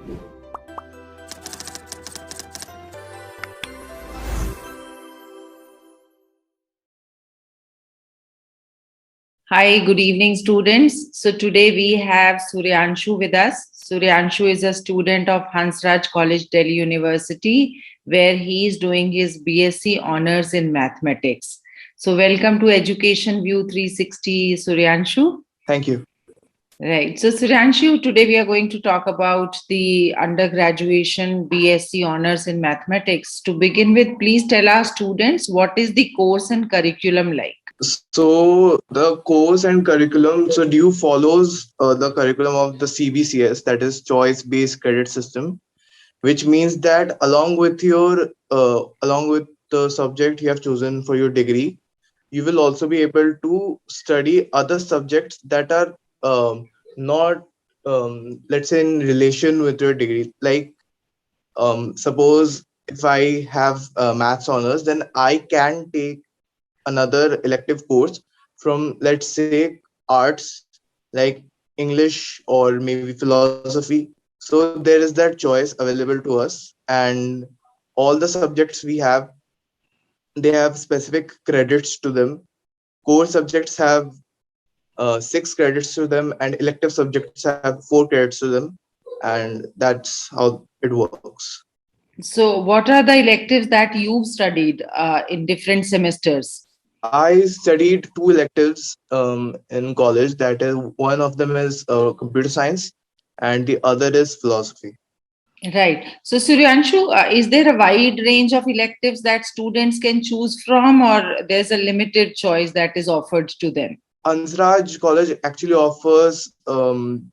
Hi, good evening, students. So today we have Suryanshu with us. Suryanshu is a student of Hansraj College, Delhi University, where he is doing his B.Sc honors in mathematics. So welcome to Education View 360, Suryanshu. Thank you. Right. So Suryanshu, today we are going to talk about the undergraduation B.Sc honors in mathematics. To begin with, please tell our students what is the course and curriculum like? So the course and curriculum, so DU follows the curriculum of the CBCS, that is choice-based credit system, which means that along with the subject you have chosen for your degree, you will also be able to study other subjects that are not, let's say, in relation with your degree. Like, suppose if I have maths honors, then I can take another elective course from, let's say, arts, like English or maybe philosophy. So there is that choice available to us, and all the subjects we have, they have specific credits to them. Core subjects have 6 credits to them, and elective subjects have 4 credits to them, and that's how it works. So, what are the electives that you've studied in different semesters? I studied 2 electives in college. That is, one of them is computer science, and the other is philosophy. Right. So, Suryanshu, is there a wide range of electives that students can choose from, or there's a limited choice that is offered to them? Hansraj College actually offers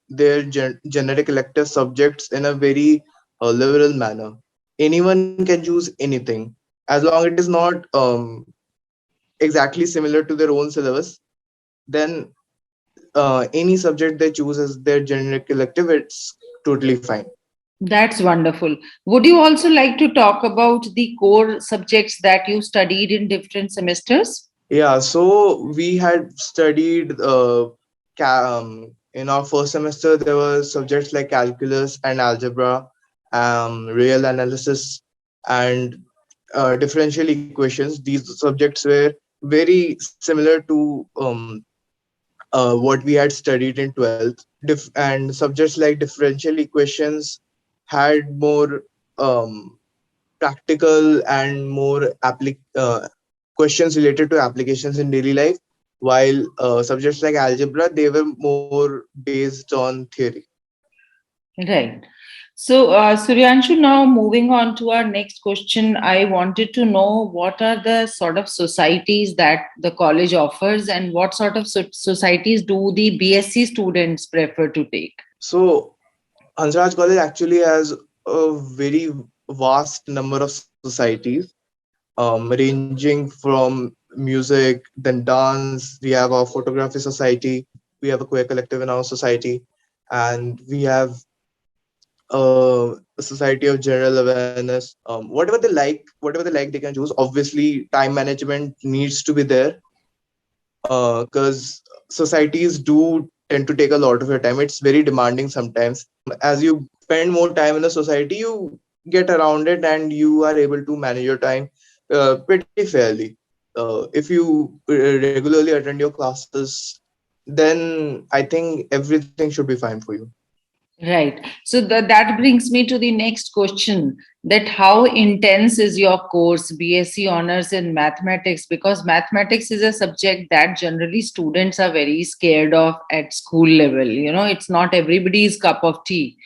their generic elective subjects in a very liberal manner. Anyone can choose anything as long it is not exactly similar to their own syllabus. Then any subject they choose as their generic elective, it's totally fine. That's wonderful. Would you also like to talk about the core subjects that you studied in different semesters? Yeah, so we had studied in our first semester there were subjects like calculus and algebra, real analysis, and differential equations. These subjects were very similar to what we had studied in 12th. And subjects like differential equations had more um, practical and more questions related to applications in daily life, while subjects like algebra, they were more based on theory. Right. So, Suryanshu, now moving on to our next question, I wanted to know what are the sort of societies that the college offers and what sort of societies do the B.Sc students prefer to take? So Hansraj College actually has a very vast number of societies, ranging from music, then dance. We have our photography society. We have a queer collective in our society, and we have a society of general awareness. Whatever they like, they can choose. Obviously, time management needs to be there, because societies do tend to take a lot of your time. It's very demanding sometimes. As you spend more time in the society, you get around it and you are able to manage your time pretty fairly. If you regularly attend your classes, then I think everything should be fine for you. Right. So that brings me to the next question, that how intense is your course, B.Sc honors in mathematics? Because mathematics is a subject that generally students are very scared of at school level. You know, it's not everybody's cup of tea.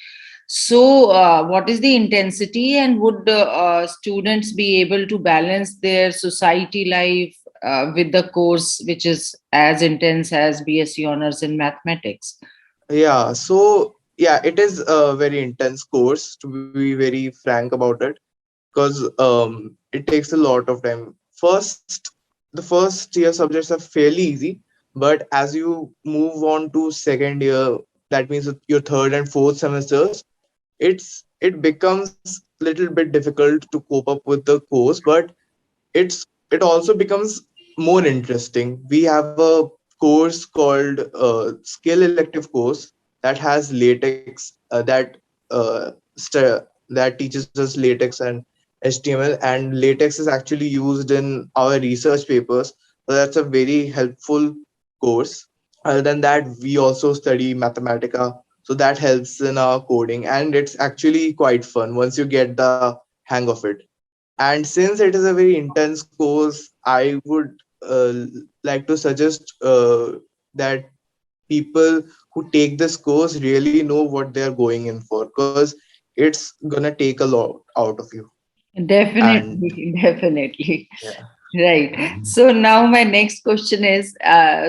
So, what is the intensity, and would students be able to balance their society life with the course, which is as intense as B.Sc honors in mathematics? Yeah, so yeah, it is a very intense course, to be very frank about it, because it takes a lot of time. The first year subjects are fairly easy, but as you move on to second year, that means your third and fourth semesters, it becomes little bit difficult to cope up with the course, but it also becomes more interesting. We have a course called skill elective course that has latex, that that teaches us latex and HTML, and latex is actually used in our research papers. So that's a very helpful course. Other than that, we also study Mathematica, so that helps in our coding, and it's actually quite fun once you get the hang of it. And since it is a very intense course, I would like to suggest that people who take this course really know what they are going in for, because it's gonna take a lot out of you. And Definitely, definitely. yeah, Right. So now my next question is,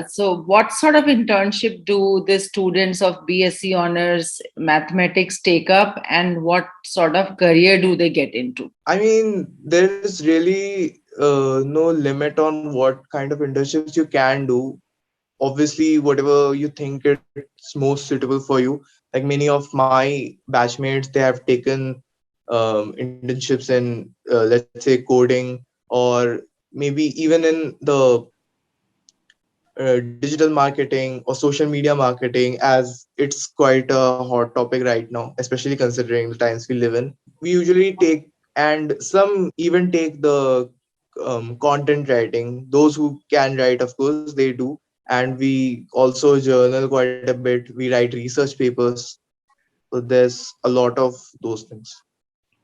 so what sort of internship do the students of B.Sc honors mathematics take up, and what sort of career do they get into? I mean, there is really no limit on what kind of internships you can do. Obviously, whatever you think it's most suitable for you. Like many of my batchmates, they have taken internships in, let's say, coding, or maybe even in the digital marketing or social media marketing, as it's quite a hot topic right now, especially considering the times we live in. We usually take, and some even take the content writing. Those who can write, of course, they do. And we also journal quite a bit. We write research papers. So there's a lot of those things.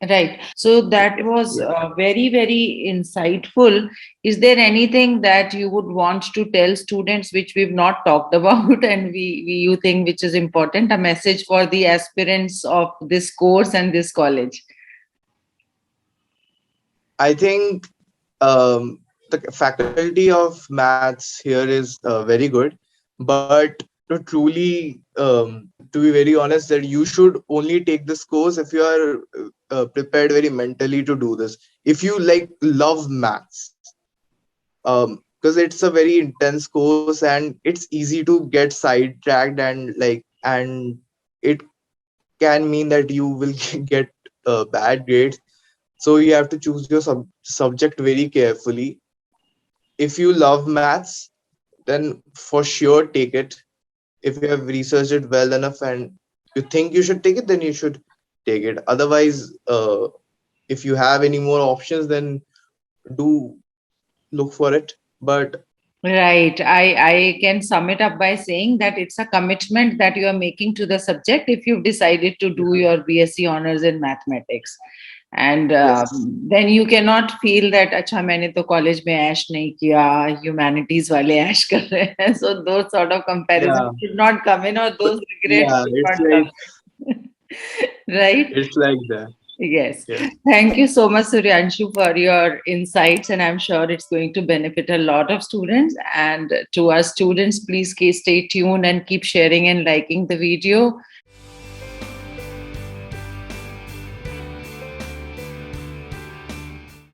Right. So that was Yeah. very, very insightful. Is there anything that you would want to tell students which we've not talked about and we you think which is important, a message for the aspirants of this course and this college? I think the faculty of maths here is very good, but to truly, to be very honest, that you should only take this course if you are prepared very mentally to do this. If you like love maths, because it's a very intense course and it's easy to get sidetracked, and it can mean that you will get bad grades. So you have to choose your subject very carefully. If you love maths, then for sure take it. If you have researched it well enough and you think you should take it, then you should take it. Otherwise, if you have any more options, then do look for it. But Right. I can sum it up by saying that it's a commitment that you are making to the subject if you've decided to do yeah, your B.Sc honors in mathematics. And yes, then you cannot feel that अच्छा मैंने तो college में ऐश नहीं किया humanities वाले ऐश कर रहे हैं so those sort of yeah, comparisons should not come in or but those regrets yeah, should not come in. Right. it's like that. Yes. Yes. Thank you so much, Suryanshu, for your insights. And I'm sure it's going to benefit a lot of students. And to our students, please stay tuned and keep sharing and liking the video.